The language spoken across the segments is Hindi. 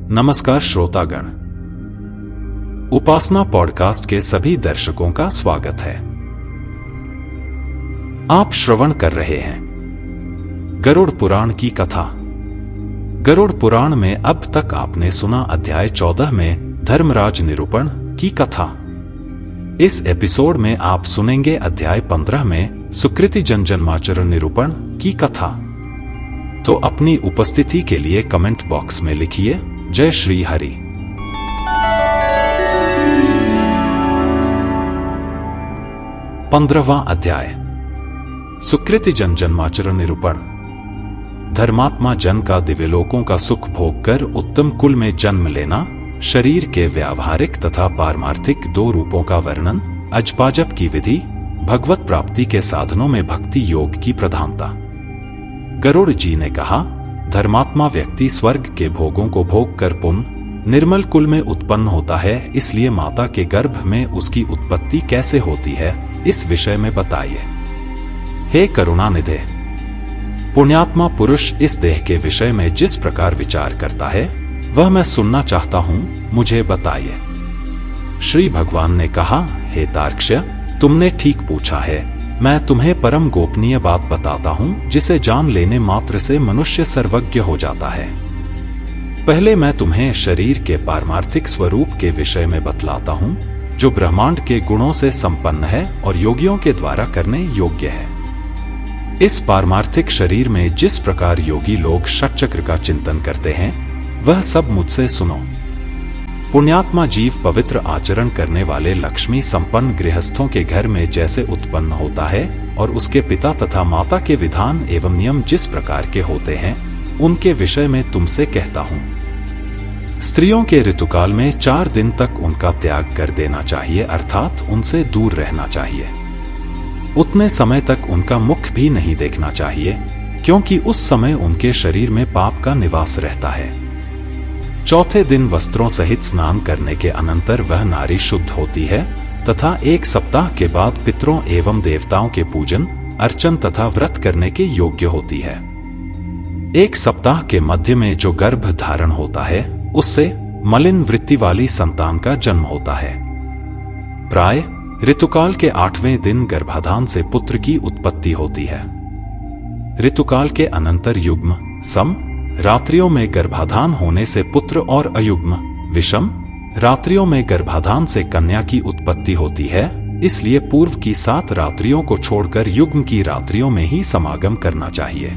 नमस्कार श्रोतागण, उपासना पॉडकास्ट के सभी दर्शकों का स्वागत है। आप श्रवण कर रहे हैं गरुड़ पुराण की कथा। गरुड़ पुराण में अब तक आपने सुना अध्याय 14 में धर्मराज निरूपण की कथा। इस एपिसोड में आप सुनेंगे अध्याय 15 में सुकृति जन्माचरण निरूपण की कथा। तो अपनी उपस्थिति के लिए कमेंट बॉक्स में लिखिए जय श्री हरि। पंद्रहवां अध्याय सुकृति जन्माचरण निरूपण। धर्मात्मा जन का दिव्यलोकों का सुख भोग कर उत्तम कुल में जन्म लेना, शरीर के व्यावहारिक तथा पारमार्थिक दो रूपों का वर्णन, अजपाजप की विधि, भगवत प्राप्ति के साधनों में भक्ति योग की प्रधानता। गरुड़ जी ने कहा, धर्मात्मा व्यक्ति स्वर्ग के भोगों को भोग कर पुण्य निर्मल कुल में उत्पन्न होता है, इसलिए माता के गर्भ में उसकी उत्पत्ति कैसे होती है इस विषय में बताइए। हे करुणानिधे, पुण्यात्मा पुरुष इस देह के विषय में जिस प्रकार विचार करता है वह मैं सुनना चाहता हूं, मुझे बताइए। श्री भगवान ने कहा, हे तार्क्ष्य, तुमने ठीक पूछा है। मैं तुम्हें परम गोपनीय बात बताता हूं जिसे जान लेने मात्र से मनुष्य सर्वज्ञ हो जाता है। पहले मैं तुम्हें शरीर के पारमार्थिक स्वरूप के विषय में बतलाता हूं, जो ब्रह्मांड के गुणों से संपन्न है और योगियों के द्वारा करने योग्य है। इस पारमार्थिक शरीर में जिस प्रकार योगी लोग षटचक्र का चिंतन करते हैं वह सब मुझसे सुनो। पुण्यात्मा जीव पवित्र आचरण करने वाले लक्ष्मी संपन्न गृहस्थों के घर में जैसे उत्पन्न होता है और उसके पिता तथा माता के विधान एवं नियम जिस प्रकार के होते हैं उनके विषय में तुमसे कहता हूं। स्त्रियों के ऋतुकाल में 4 दिन तक उनका त्याग कर देना चाहिए, अर्थात उनसे दूर रहना चाहिए। उतने समय तक उनका मुख भी नहीं देखना चाहिए, क्योंकि उस समय उनके शरीर में पाप का निवास रहता है। चौथे दिन वस्त्रों सहित स्नान करने के अनंतर वह नारी शुद्ध होती है तथा 1 सप्ताह के बाद पितरों एवं देवताओं के पूजन अर्चन तथा व्रत करने के योग्य होती है। 1 सप्ताह के मध्य में जो गर्भ धारण होता है उससे मलिन वृत्ति वाली संतान का जन्म होता है। प्राय ऋतुकाल के 8वें दिन गर्भाधान से पुत्र की उत्पत्ति होती है। ऋतुकाल के अनंतर युग्म सम रात्रियों में गर्भाधान होने से पुत्र और अयुग्म विषम रात्रियों में गर्भाधान से कन्या की उत्पत्ति होती है। इसलिए पूर्व की 7 रात्रियों को छोड़कर युग्म की रात्रियों में ही समागम करना चाहिए।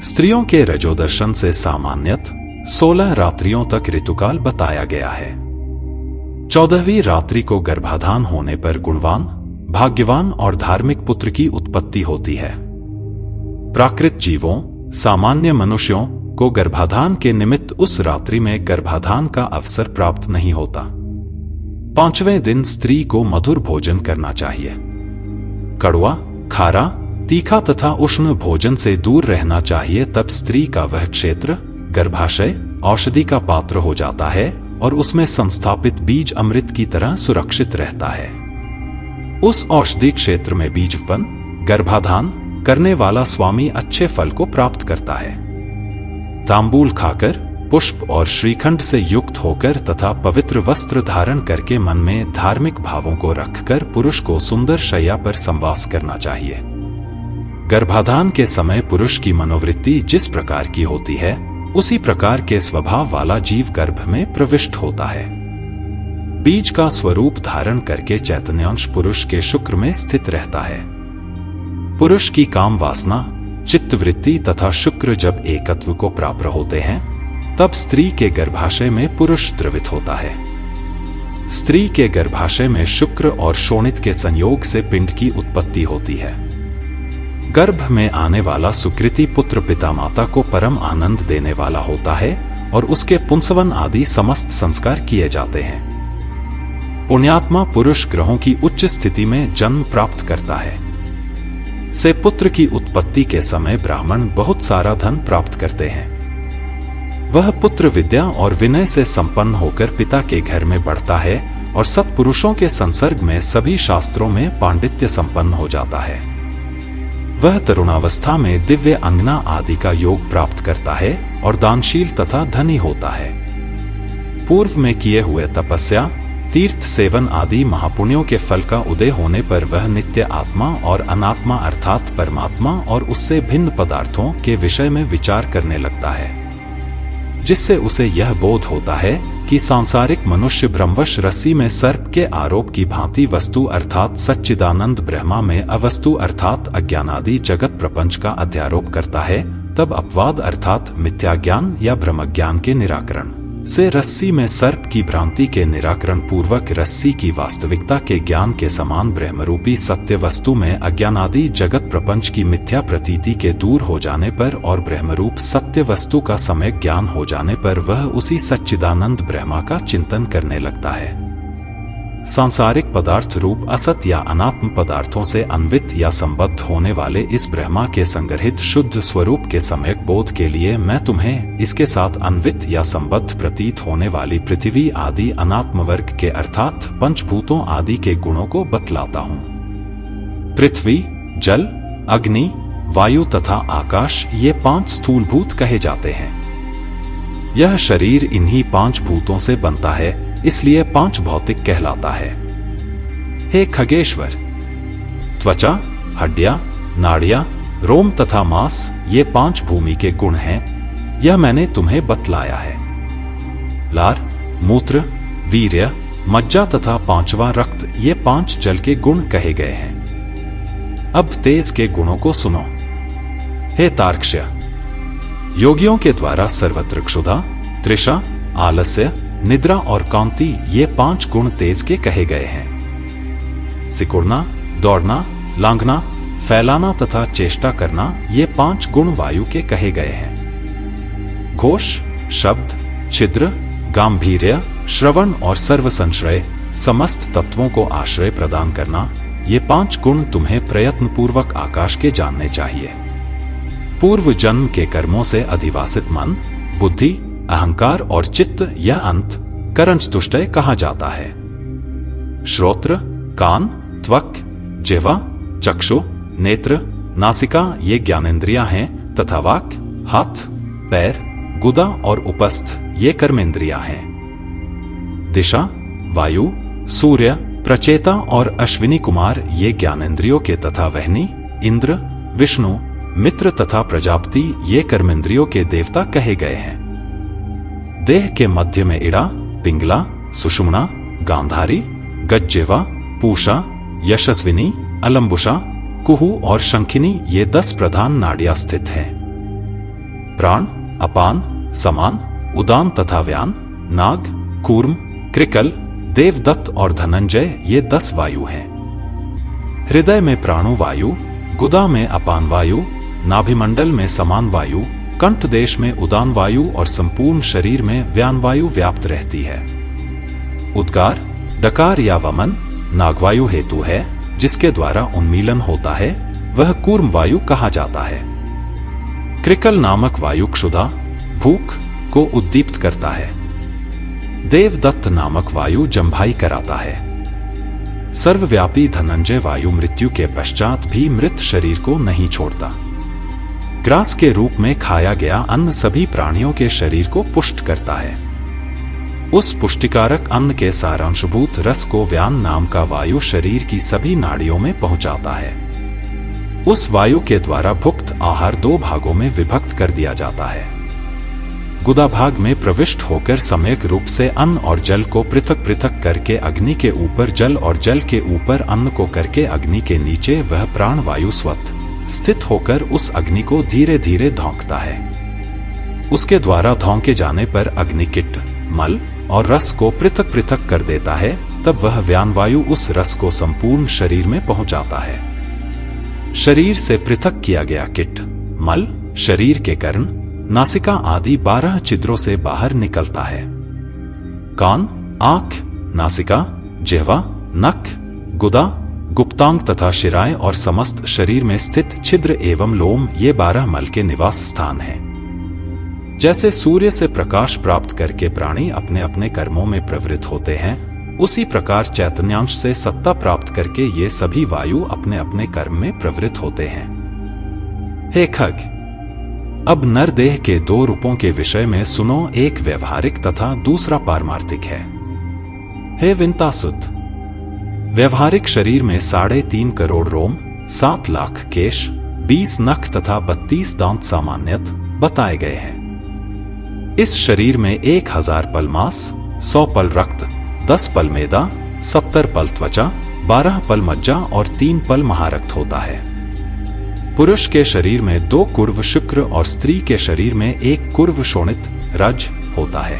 स्त्रियों के रजोदर्शन से सामान्यत 16 रात्रियों तक ऋतुकाल बताया गया है। 14वीं रात्रि को गर्भाधान होने पर गुणवान, भाग्यवान और धार्मिक पुत्र की उत्पत्ति होती है। प्राकृत जीवों सामान्य मनुष्यों को गर्भाधान के निमित्त उस रात्रि में गर्भाधान का अवसर प्राप्त नहीं होता। 5वें दिन स्त्री को मधुर भोजन करना चाहिए। कड़वा, खारा, तीखा तथा उष्ण भोजन से दूर रहना चाहिए। तब स्त्री का वह क्षेत्र गर्भाशय औषधि का पात्र हो जाता है और उसमें संस्थापित बीज अमृत की तरह सुरक्षित रहता है। उस औषधि क्षेत्र में बीजपन गर्भाधान करने वाला स्वामी अच्छे फल को प्राप्त करता है। तांबूल खाकर, पुष्प और श्रीखंड से युक्त होकर तथा पवित्र वस्त्र धारण करके मन में धार्मिक भावों को रखकर पुरुष को सुंदर शैया पर संवास करना चाहिए। गर्भाधान के समय पुरुष की मनोवृत्ति जिस प्रकार की होती है उसी प्रकार के स्वभाव वाला जीव गर्भ में प्रविष्ट होता है। बीज का स्वरूप धारण करके चैतन्यांश पुरुष के शुक्र में स्थित रहता है। पुरुष की काम वासना, चित्तवृत्ति तथा शुक्र जब एकत्व को प्राप्त होते हैं तब स्त्री के गर्भाशय में पुरुष द्रवित होता है। स्त्री के गर्भाशय में शुक्र और शोणित के संयोग से पिंड की उत्पत्ति होती है। गर्भ में आने वाला सुकृति पुत्र पिता माता को परम आनंद देने वाला होता है और उसके पुंसवन आदि समस्त संस्कार किए जाते हैं। पुण्यात्मा पुरुष ग्रहों की उच्च स्थिति में जन्म प्राप्त करता है। से पुत्र की उत्पत्ति के समय ब्राह्मण बहुत सारा धन प्राप्त करते हैं। वह पुत्र विद्या और विनय से संपन्न होकर पिता के घर में बढ़ता है और सत्पुरुषों के संसर्ग में सभी शास्त्रों में पांडित्य संपन्न हो जाता है। वह तरुणावस्था में दिव्य अंगना आदि का योग प्राप्त करता है और दानशील तथा धनी होता है। पूर्व में किए हुए तपस्या, तीर्थ सेवन आदि महापुण्यों के फल का उदय होने पर वह नित्य आत्मा और अनात्मा अर्थात परमात्मा और उससे भिन्न पदार्थों के विषय में विचार करने लगता है, जिससे उसे यह बोध होता है कि सांसारिक मनुष्य भ्रमवश रस्सी में सर्प के आरोप की भांति वस्तु अर्थात सच्चिदानंद ब्रह्मा में अवस्तु अर्थात अज्ञानादि जगत प्रपंच का अध्यारोप करता है। तब अपवाद अर्थात मिथ्या ज्ञान या ब्रह्मज्ञान के निराकरण से रस्सी में सर्प की भ्रांति के निराकरण पूर्वक रस्सी की वास्तविकता के ज्ञान के समान ब्रह्मरूपी सत्य वस्तु में अज्ञानादि जगत प्रपंच की मिथ्या प्रतीति के दूर हो जाने पर और ब्रह्मरूप सत्य वस्तु का सम्यक ज्ञान हो जाने पर वह उसी सच्चिदानंद ब्रह्मा का चिंतन करने लगता है। सांसारिक पदार्थ रूप असत या अनात्म पदार्थों से अन्वित या संबद्ध होने वाले इस ब्रह्मा के संग्रहित शुद्ध स्वरूप के सम्यक बोध के लिए मैं तुम्हें इसके साथ अन्वित या संबद्ध प्रतीत होने वाली पृथ्वी आदि अनात्म वर्ग के अर्थात पंचभूतों आदि के गुणों को बतलाता हूँ। पृथ्वी, जल, अग्नि, वायु तथा आकाश ये 5 स्थूलभूत कहे जाते हैं। यह शरीर इन्हीं 5 भूतों से बनता है, इसलिए 5 भौतिक कहलाता है। हे खगेश्वर, त्वचा, हड्डियां, नाड़ियां, रोम तथा मांस ये 5 भूमि के गुण हैं, यह मैंने तुम्हें बतलाया है। लार, मूत्र, वीर्य, मज्जा तथा 5वां रक्त ये 5 जल के गुण कहे गए हैं। अब तेज के गुणों को सुनो। हे तार्क्ष्य, योगियों के द्वारा सर्वत्र क्षुधा, तृषा, आलस्य, निद्रा और कांति ये 5 गुण तेज के कहे गए हैं। सिकुड़ना, दौड़ना, लांघना, फैलाना तथा चेष्टा करना ये 5 गुण वायु के कहे गए हैं। घोष, शब्द, छिद्र, गांभीर्य, श्रवण और सर्व संश्रय समस्त तत्वों को आश्रय प्रदान करना ये 5 गुण तुम्हें प्रयत्न पूर्वक आकाश के जानने चाहिए। पूर्व जन्म के कर्मों से अधिवासित मन, बुद्धि, अहंकार और चित्त यह अंत करंचतुष्टय कहा जाता है। श्रोत्र, कान, त्वक, जिह्वा, चक्षु, नेत्र, नासिका ये ज्ञानेंद्रियां हैं तथा वाक, हाथ, पैर, गुदा और उपस्थ ये कर्मेंद्रियां हैं। दिशा, वायु, सूर्य, प्रचेता और अश्विनी कुमार ये ज्ञानेंद्रियों के तथा वहनी, इंद्र, विष्णु, मित्र तथा प्रजापति ये कर्मेंद्रियों के देवता कहे गए हैं। देह के मध्य में इड़ा, पिंगला, सुषुम्ना, गांधारी, गज्जिह्वा, पूषा, यशस्विनी, अलंबुषा, कुहू और शंखिनी ये 10 प्रधान नाड़ियां स्थित हैं। प्राण, अपान, समान, उदान तथा व्यान, नाग, कूर्म, कृकल, देवदत्त और धनंजय ये 10 वायु हैं। हृदय में प्राणु वायु, गुदा में अपान वायु, नाभिमंडल में समान वायु, कंठ देश में उदान वायु और संपूर्ण शरीर में व्यान वायु व्याप्त रहती है। उद्गार, डकार या वमन नागवायु हेतु है, जिसके द्वारा उन्मीलन होता है, वह कूर्म वायु कहा जाता है। कृकल नामक वायु क्षुधा, भूख को उद्दीप्त करता है। देवदत्त नामक वायु जंभाई कराता है। सर्वव्यापी धनंजय वायु मृत्यु के पश्चात भी मृत शरीर को नहीं छोड़ता। ग्रास के रूप में खाया गया अन्न सभी प्राणियों के शरीर को पुष्ट करता है। उस पुष्टिकारक अन्न के सारांशभूत रस को व्यान नाम का वायु शरीर की सभी नाड़ियों में पहुंचाता है। उस वायु के द्वारा भुक्त आहार 2 भागों में विभक्त कर दिया जाता है। गुदा भाग में प्रविष्ट होकर सम्यक रूप से अन्न और जल को पृथक पृथक करके अग्नि के ऊपर जल और जल के ऊपर अन्न को करके अग्नि के नीचे वह प्राण वायु स्वतः स्थित होकर उस अग्नि को धीरे धीरे धौंकता है। उसके द्वारा धौंके जाने पर अग्नि किट, मल और रस को पृथक पृथक कर देता है। तब वह व्यान वायु उस रस को संपूर्ण शरीर में पहुंचाता है। शरीर से पृथक किया गया किट, मल शरीर के कर्ण, नासिका आदि 12 छिद्रों से बाहर निकलता है। कान, आंख, नासिका, जिह्वा, नख, गुदा, गुप्तांग तथा शिराएं और समस्त शरीर में स्थित छिद्र एवं लोम ये 12 मल के निवास स्थान हैं। जैसे सूर्य से प्रकाश प्राप्त करके प्राणी अपने अपने कर्मों में प्रवृत्त होते हैं, उसी प्रकार चैतन्यांश से सत्ता प्राप्त करके ये सभी वायु अपने अपने कर्म में प्रवृत्त होते हैं। हे खग, अब नरदेह के दो रूपों के विषय में सुनो, एक व्यवहारिक तथा दूसरा पारमार्थिक है। हे विंतासुत, व्यवहारिक शरीर में 3.5 करोड़ रोम, 7 लाख केश, 20 नख तथा 32 दांत सामान्यत बताए गए हैं। इस शरीर में 1000 पल मांस, 100 पल रक्त, 10 पल मेदा, 70 पल त्वचा, 12 पल मज्जा और 3 पल महारक्त होता है। पुरुष के शरीर में 2 कुर्व शुक्र और स्त्री के शरीर में 1 कुर्व शोणित रज होता है।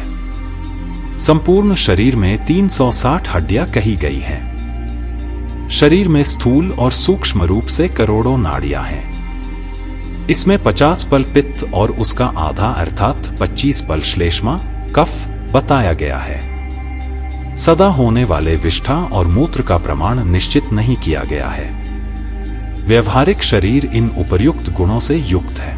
संपूर्ण शरीर में 360 हड्डियां कही गई हैं। शरीर में स्थूल और सूक्ष्म रूप से करोड़ों नाड़ियां हैं। इसमें 50 पल पित्त और उसका आधा अर्थात 25 पल श्लेष्मा कफ बताया गया है। सदा होने वाले विष्ठा और मूत्र का प्रमाण निश्चित नहीं किया गया है। व्यवहारिक शरीर इन उपर्युक्त गुणों से युक्त है।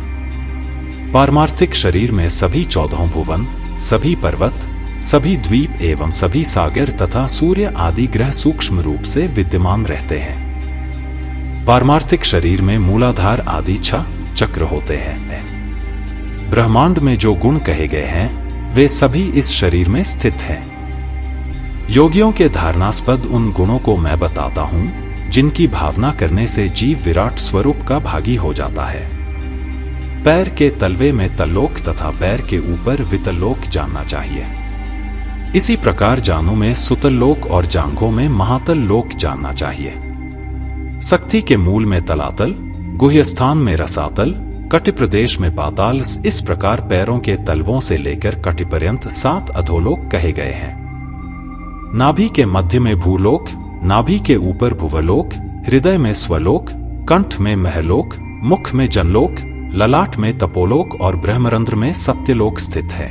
पारमार्थिक शरीर में सभी 14 भुवन, सभी पर्वत, सभी द्वीप एवं सभी सागर तथा सूर्य आदि ग्रह सूक्ष्म रूप से विद्यमान रहते हैं। पारमार्थिक शरीर में मूलाधार आदि 6 चक्र होते हैं। ब्रह्मांड में जो गुण कहे गए हैं वे सभी इस शरीर में स्थित हैं। योगियों के धारणास्पद उन गुणों को मैं बताता हूं जिनकी भावना करने से जीव विराट स्वरूप का भागी हो जाता है। पैर के तलवे में तल्लोक तथा पैर के ऊपर वितल्लोक जानना चाहिए। इसी प्रकार जानों में सुतल्लोक और जांघों में महातल लोक जानना चाहिए। शक्ति के मूल में तलातल, गुह्य स्थान में रसातल, कटि प्रदेश में पाताल, इस प्रकार पैरों के तलवों से लेकर कटि पर्यंत 7 अधोलोक कहे गए हैं। नाभि के मध्य में भूलोक, नाभि के ऊपर भुवलोक, हृदय में स्वलोक, कंठ में महलोक, मुख में जनलोक, ललाट में तपोलोक और ब्रह्मरंध्र में सत्यलोक स्थित है।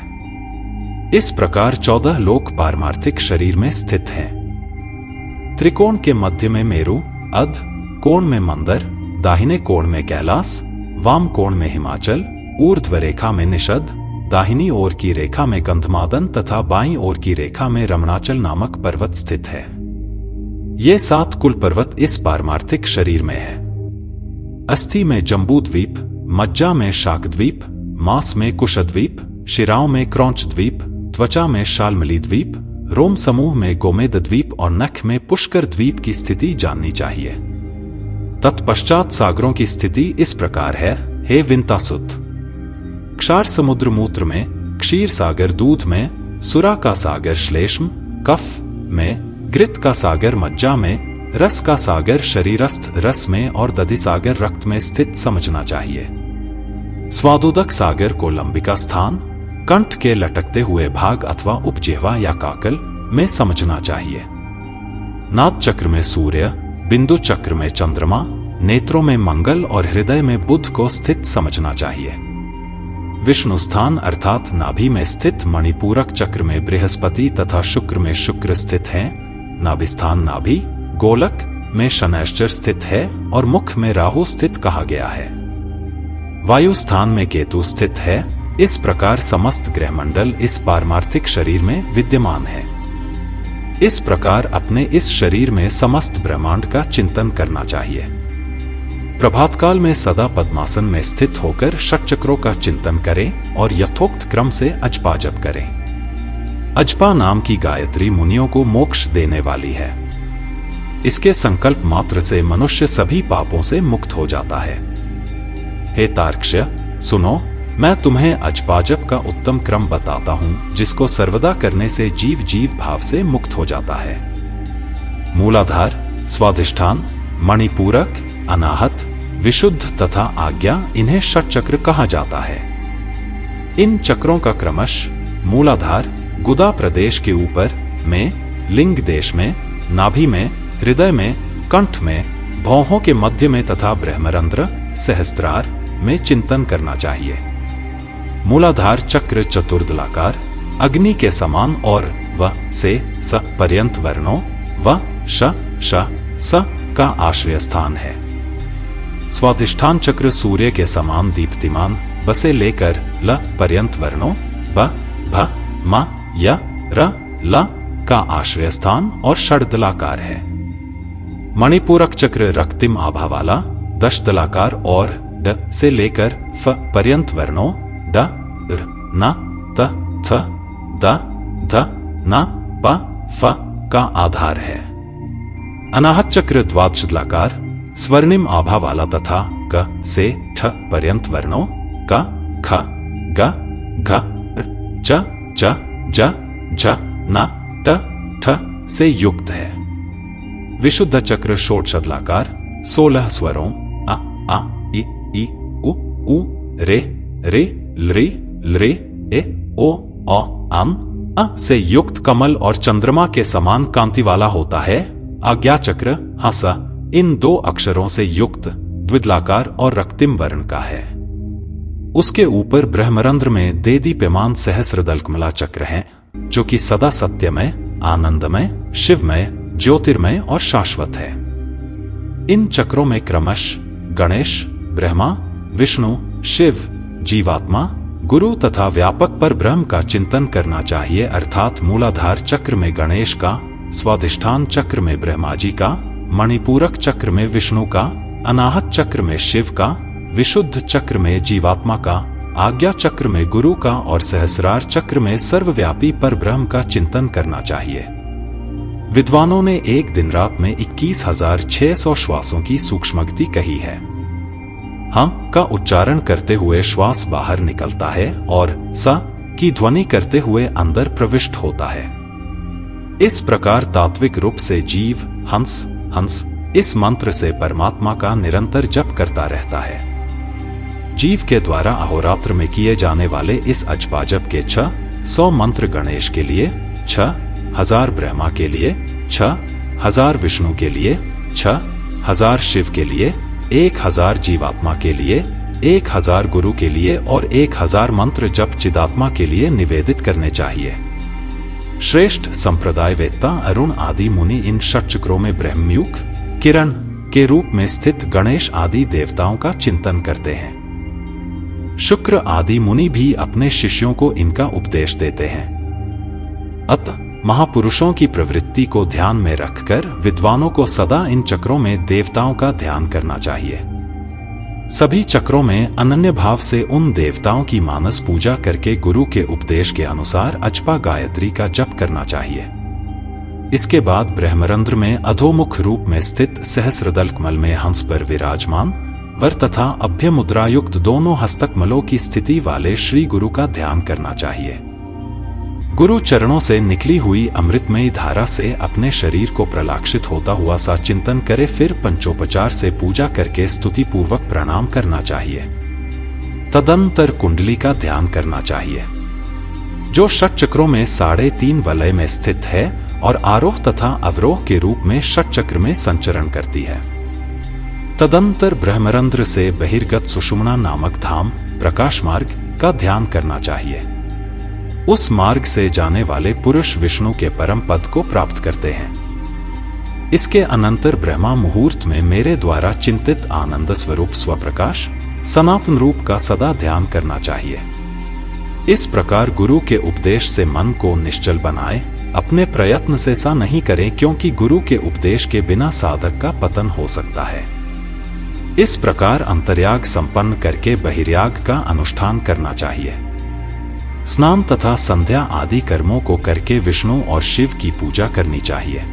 इस प्रकार 14 लोक पारमार्थिक शरीर में स्थित हैं। त्रिकोण के मध्य में मेरु, अध कोण में मंदर, दाहिने कोण में कैलाश, वाम कोण में हिमाचल, ऊर्ध्व रेखा में निषद, दाहिनी ओर की रेखा में गंधमादन तथा बाईं ओर की रेखा में रमणाचल नामक पर्वत स्थित है। ये 7 कुल पर्वत इस पारमार्थिक शरीर में है। अस्थि में जम्बूद्वीप, मज्जा में शाकद्वीप, मांस में कुशद्वीप, शिराओं में क्रौंच द्वीप, त्वचा में शाल्मली द्वीप, रोम समूह में गोमेद द्वीप और नख में पुष्कर द्वीप की स्थिति जाननी चाहिए। तत्पश्चात सागरों की स्थिति इस प्रकार है। हे विंतासुत, क्षार समुद्र मूत्र में, क्षीर सागर दूध में, सुरा का सागर श्लेष्म कफ में, घृत का सागर मज्जा में, रस का सागर शरीरस्थ रस में और दधि सागर रक्त में स्थित समझना चाहिए। स्वादुदक सागर को लंबिका स्थान, कंठ के लटकते हुए भाग अथवा उपजिह्वा या काकल में समझना चाहिए। नाद चक्र में सूर्य, बिंदु चक्र में चंद्रमा, नेत्रों में मंगल और हृदय में बुध को स्थित समझना चाहिए। विष्णु स्थान अर्थात नाभि में स्थित मणिपूरक चक्र में बृहस्पति तथा शुक्र में शुक्र स्थित हैं। नाभिस्थान नाभि गोलक में शनैश्चर स्थित है और मुख में राहु स्थित कहा गया है। वायु स्थान में केतु स्थित है। इस प्रकार समस्त ग्रहमंडल इस पारमार्थिक शरीर में विद्यमान है। इस प्रकार अपने इस शरीर में समस्त ब्रह्मांड का चिंतन करना चाहिए। प्रभात काल में सदा पद्मासन में स्थित होकर षटचक्रों का चिंतन करें और यथोक्त क्रम से अजपा जप करें। अजपा नाम की गायत्री मुनियों को मोक्ष देने वाली है। इसके संकल्प मात्र से मनुष्य सभी पापों से मुक्त हो जाता है। हे तार्क्ष्य, सुनो, मैं तुम्हें अजपाजप का उत्तम क्रम बताता हूं जिसको सर्वदा करने से जीव जीव भाव से मुक्त हो जाता है। मूलाधार, स्वाधिष्ठान, मणिपूरक, अनाहत, विशुद्ध तथा आज्ञा, इन्हें षटचक्र कहा जाता है। इन चक्रों का क्रमश मूलाधार गुदा प्रदेश के ऊपर में, लिंग देश में, नाभि में, हृदय में, कंठ में, भौहों के मध्य में तथा ब्रह्मरंध्र सहस्त्रार में चिंतन करना चाहिए। मूलाधार चक्र चतुर्दलाकार, अग्नि के समान और व से स पर्यंत वर्णों व श श स का आश्रय स्थान है। स्वाधिष्ठान चक्र सूर्य के समान दीप्तिमान, ब से लेकर ल पर्यंत वर्णों ब भ म य र ल का आश्रय स्थान और षड्दलाकार है। मणिपूरक चक्र रक्तिम आभा वाला, दशदलाकार और ड से लेकर फ पर्यंत वर्णों ड र न त थ द ध न प फ का आधार है। अनाहत चक्र द्वादशलाकार स्वर्णिम आभा वाला तथा क से ठ पर्यंत वर्णों क ख ग घ च च ज झ न ट ठ से युक्त है। विशुद्ध चक्र षोडशलाकार 16 स्वरों अ आ इ उ उ रे रे लरे लरे ए ओ औ अम अ से युक्त कमल और चंद्रमा के समान कांति वाला होता है। आज्ञा चक्र हस इन दो अक्षरों से युक्त द्विदलाकार और रक्तिम वर्ण का है। उसके ऊपर ब्रह्मरंध्र में देदीप्यमान सहस्रदलकमला चक्र है, जो कि सदा सत्यमय, आनंदमय, शिवमय, ज्योतिर्मय और शाश्वत है। इन चक्रों में क्रमश गणेश, ब्रह्मा, विष्णु, शिव, जीवात्मा, गुरु तथा व्यापक पर ब्रह्म का चिंतन करना चाहिए। अर्थात मूलाधार चक्र में गणेश का, स्वाधिष्ठान चक्र में ब्रह्मा जी का, मणिपूरक चक्र में विष्णु का, अनाहत चक्र में शिव का, विशुद्ध चक्र में जीवात्मा का, आज्ञा चक्र में गुरु का और सहस्रार चक्र में सर्वव्यापी पर ब्रह्म का चिंतन करना चाहिए। विद्वानों ने एक दिन रात में 21,600 श्वासों की सूक्ष्मगति कही है। हम का उच्चारण करते हुए श्वास बाहर निकलता है और स की ध्वनि करते हुए अंदर प्रविष्ट होता है। इस प्रकार तात्विक रूप से जीव हंस हंस इस मंत्र से परमात्मा का निरंतर जप करता रहता है। जीव के द्वारा अहोरात्र में किए जाने वाले इस अजपा जप के 600 मंत्र गणेश के लिए, 6,000 ब्रह्मा के लिए, 6,000 विष्णु के लिए, 6,000 शिव के लिए, 1,000 जीवात्मा के लिए, 1,000 गुरु के लिए और 1,000 मंत्र जप चिदात्मा के लिए निवेदित करने चाहिए। श्रेष्ठ संप्रदाय वेत्ता अरुण आदि मुनि इन षटचक्रों में ब्रह्मयुग किरण के रूप में स्थित गणेश आदि देवताओं का चिंतन करते हैं। शुक्र आदि मुनि भी अपने शिष्यों को इनका उपदेश देते हैं। अतः महापुरुषों की प्रवृत्ति को ध्यान में रखकर विद्वानों को सदा इन चक्रों में देवताओं का ध्यान करना चाहिए। सभी चक्रों में अनन्य भाव से उन देवताओं की मानस पूजा करके गुरु के उपदेश के अनुसार अजपा गायत्री का जप करना चाहिए। इसके बाद ब्रह्मरंध्र में अधोमुख रूप में स्थित सहस्रदल कमल में हंस पर विराजमान वर तथा अभ्य मुद्रायुक्त दोनों हस्तकमलों की स्थिति वाले श्री गुरु का ध्यान करना चाहिए। गुरु चरणों से निकली हुई अमृतमयी धारा से अपने शरीर को प्रलाक्षित होता हुआ सा चिंतन करे, फिर पंचोपचार से पूजा करके स्तुति पूर्वक प्रणाम करना चाहिए। तदंतर कुंडली का ध्यान करना चाहिए, जो षटचक्रों में 3.5 वलय में स्थित है और आरोह तथा अवरोह के रूप में षटचक्र में संचरण करती है। तदंतर ब्रह्मरंध्र से बहिर्गत सुषुम्ना नामक धाम प्रकाश मार्ग का ध्यान करना चाहिए। उस मार्ग से जाने वाले पुरुष विष्णु के परम पद को प्राप्त करते हैं। इसके अनंतर ब्रह्मा मुहूर्त में मेरे द्वारा चिंतित आनंद स्वरूप स्वप्रकाश सनातन रूप का सदा ध्यान करना चाहिए। इस प्रकार गुरु के उपदेश से मन को निश्चल बनाए, अपने प्रयत्न से सा नहीं करें, क्योंकि गुरु के उपदेश के बिना साधक का पतन हो सकता है। इस प्रकार अंतर्याग संपन्न करके बहिर्याग का अनुष्ठान करना चाहिए। स्नान तथा संध्या आदि कर्मों को करके विष्णु और शिव की पूजा करनी चाहिए।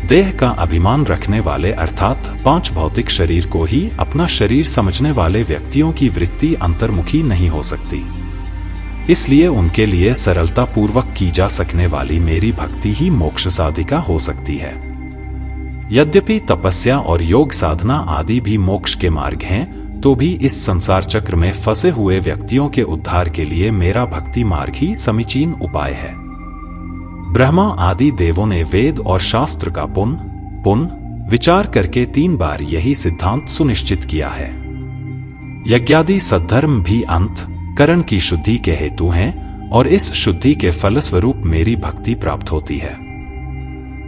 देह का अभिमान रखने वाले अर्थात 5 भौतिक शरीर को ही अपना शरीर समझने वाले व्यक्तियों की वृत्ति अंतर्मुखी नहीं हो सकती। इसलिए उनके लिए सरलता पूर्वक की जा सकने वाली मेरी भक्ति ही मोक्ष साधिका हो सकती है। यद्यपि तपस्या और योग साधना आदि भी मोक्ष के मार्ग हैं, तो भी इस संसार चक्र में फंसे हुए व्यक्तियों के उद्धार के लिए मेरा भक्ति मार्ग ही समीचीन उपाय है। ब्रह्मा आदि देवों ने वेद और शास्त्र का पुनः विचार करके 3 बार यही सिद्धांत सुनिश्चित किया है। यज्ञादि सद्धर्म भी अंत करण की शुद्धि के हेतु हैं और इस शुद्धि के फलस्वरूप मेरी भक्ति प्राप्त होती है,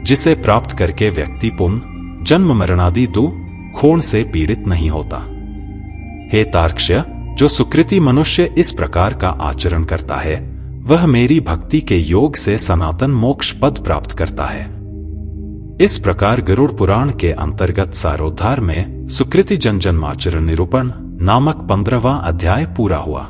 जिसे प्राप्त करके व्यक्ति पुनः जन्म मरणादि दुखों से पीड़ित नहीं होता। हे तार्क्ष्य, जो सुकृति मनुष्य इस प्रकार का आचरण करता है, वह मेरी भक्ति के योग से सनातन मोक्ष पद प्राप्त करता है। इस प्रकार गरुड़ पुराण के अंतर्गत सारोद्धार में सुकृति जन जन्माचरण निरूपण नामक 15वां अध्याय पूरा हुआ।